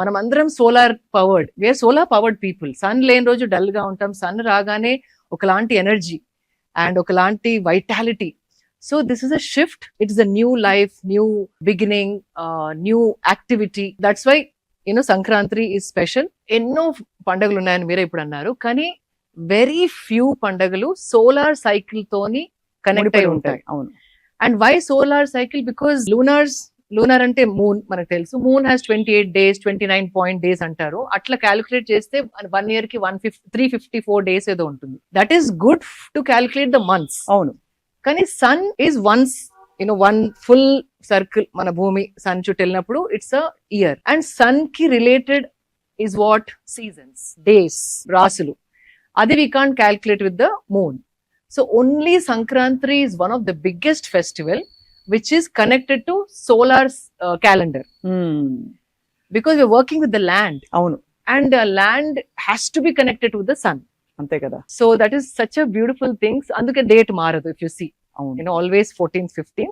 మనం అందరం solar powered, where solar powered people. Sun లేని రోజు డల్ గా ఉంటాం, సన్ రాగానే ఒకలాంటి ఎనర్జీ అండ్ ఒకలాంటి vitality. So this is a shift, it's a new life, new beginning, new activity. That's why Sankranti is special. ఎన్నో పండుగలు ఉన్నాయని మీరే ఇప్పుడు అన్నారు, కానీ వెరీ ఫ్యూ పండుగలు సోలార్ సైకిల్ తోని కనెక్ట్ అయి ఉంటాయి. అవును. And why solar cycle? Because lunar అంటే మూన్, మనకు తెలుసు. మూన్ హ్యాస్ 28 days, 29 days అంటారు. అట్లా క్యాలిక్యులేట్ చేస్తే 1 year కి 354 days ఏదో ఉంటుంది. That is good to calculate the months. అవును. కానీ sun is once one full circle, మన భూమి సన్ చుట్టూ వెళ్ళినప్పుడు it's a year. And sun కి related is what? Seasons, days, రాసులు. అది we can't calculate with the moon. So only Sankranti is one of the biggest festival which is connected to solar calendar, because we're working with the land. Avunu. And the land has to be connected to the sun. Ante kada. So that is such a beautiful thing. Anduke date maradu if you see. Avunu. Always 14th, 15th.